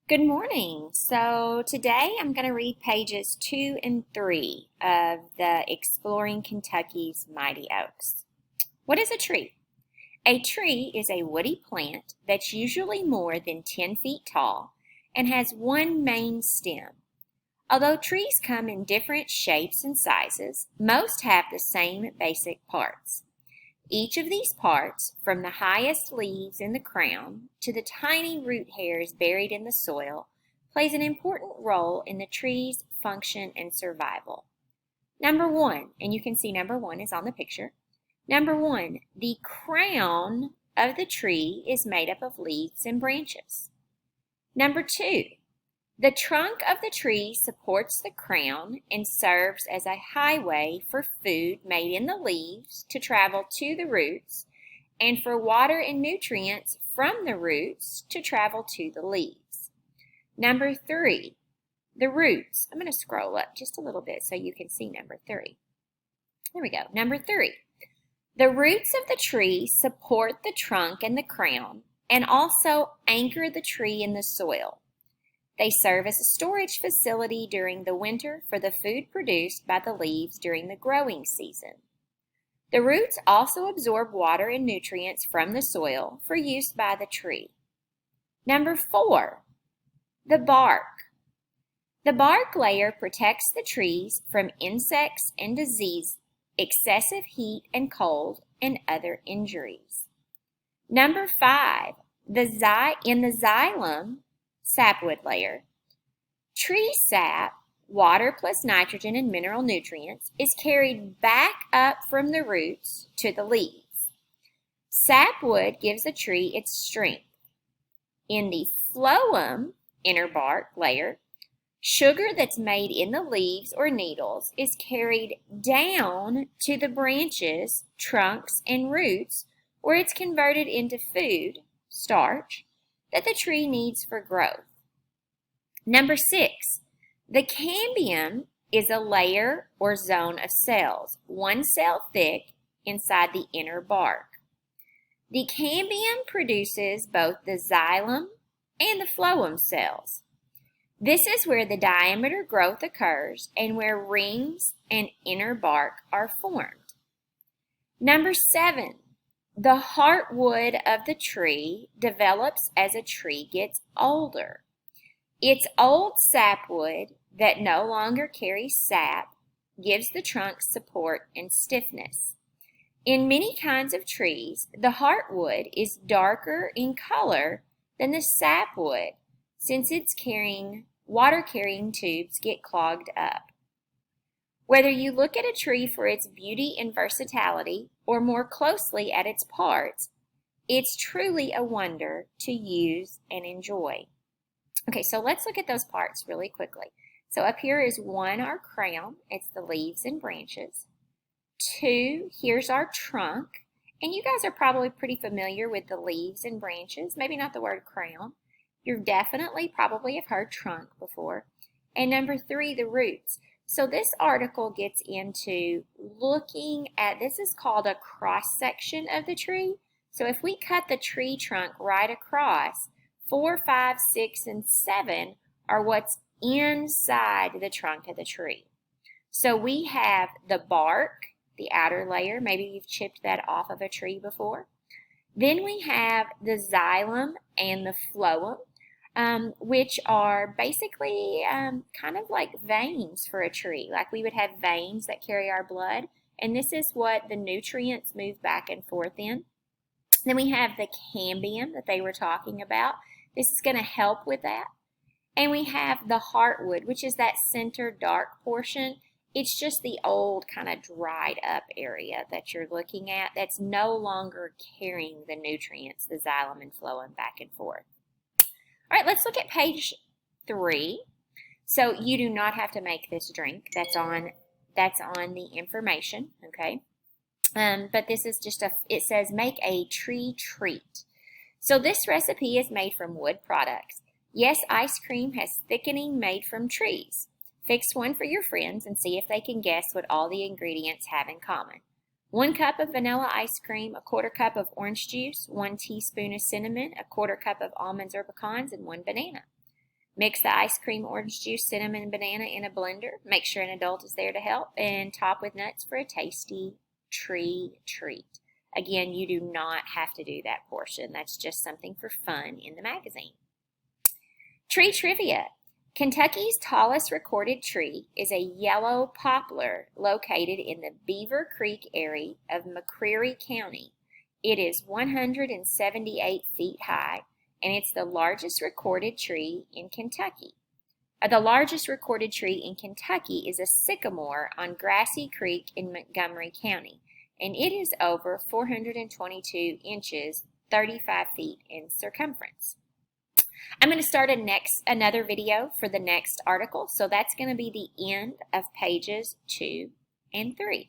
Good morning. So today I'm going to read pages 2 and 3 of the Exploring Kentucky's Mighty Oaks. What is a tree? A tree is a woody plant that's usually more than 10 feet tall and has one main stem. Although trees come in different shapes and sizes, most have the same basic parts. Each of these parts, from the highest leaves in the crown to the tiny root hairs buried in the soil, plays an important role in the tree's function and survival. Number one, and you can see number one is on the picture. Number one, the crown of the tree is made up of leaves and branches. Number two, the trunk of the tree supports the crown and serves as a highway for food made in the leaves to travel to the roots and for water and nutrients from the roots to travel to the leaves. Number three, the roots. I'm going to scroll up just a little bit so you can see number three. There we go. Number three, the roots of the tree support the trunk and the crown and also anchor the tree in the soil. They serve as a storage facility during the winter for the food produced by the leaves during the growing season. The roots also absorb water and nutrients from the soil for use by the tree. Number four, the bark. The bark layer protects the trees from insects and disease, excessive heat and cold, and other injuries. Number five, in the xylem, sapwood layer. Tree sap, water plus nitrogen and mineral nutrients, is carried back up from the roots to the leaves. Sapwood gives a tree its strength. In the phloem, inner bark layer, sugar that's made in the leaves or needles is carried down to the branches, trunks, and roots where it's converted into food, starch, that the tree needs for growth. Number six, the cambium is a layer or zone of cells, one cell thick inside the inner bark. The cambium produces both the xylem and the phloem cells. This is where the diameter growth occurs and where rings and inner bark are formed. Number seven, the heartwood of the tree develops as a tree gets older. Its old sapwood that no longer carries sap gives the trunk support and stiffness. In many kinds of trees, the heartwood is darker in color than the sapwood since its water-carrying tubes get clogged up. Whether you look at a tree for its beauty and versatility or more closely at its parts, it's truly a wonder to use and enjoy. Okay, so let's look at those parts really quickly. So up here is one, our crown. It's the leaves and branches. Two, here's our trunk. And you guys are probably pretty familiar with the leaves and branches, maybe not the word crown. You definitely probably have heard trunk before. And number three, the roots. So this article gets into looking at, this is called a cross-section of the tree. So if we cut the tree trunk right across, 4, 5, 6, and 7 are what's inside the trunk of the tree. So we have the bark, the outer layer. Maybe you've chipped that off of a tree before. Then we have the xylem and the phloem, which are basically kind of like veins for a tree. Like we would have veins that carry our blood, and this is what the nutrients move back and forth in. Then we have the cambium that they were talking about. This is going to help with that. And we have the heartwood, which is that center dark portion. It's just the old kind of dried up area that you're looking at that's no longer carrying the nutrients, the xylem and phloem, back and forth. All right, let's look at page 3. So you do not have to make this drink. That's on the information, okay? But this is just it says make a tree treat. So this recipe is made from wood products. Yes, ice cream has thickening made from trees. Fix one for your friends and see if they can guess what all the ingredients have in common. 1 cup of vanilla ice cream, 1/4 cup of orange juice, 1 teaspoon of cinnamon, 1/4 cup of almonds or pecans, and 1 banana. Mix the ice cream, orange juice, cinnamon, and banana in a blender. Make sure an adult is there to help, and top with nuts for a tasty tree treat. Again, you do not have to do that portion. That's just something for fun in the magazine. Tree trivia. Kentucky's tallest recorded tree is a yellow poplar located in the Beaver Creek area of McCreary County. It is 178 feet high, and it's the largest recorded tree in Kentucky. The largest recorded tree in Kentucky is a sycamore on Grassy Creek in Montgomery County, and it is over 422 inches, 35 feet in circumference. I'm going to start another video for the next article, so that's going to be the end of pages 2 and 3.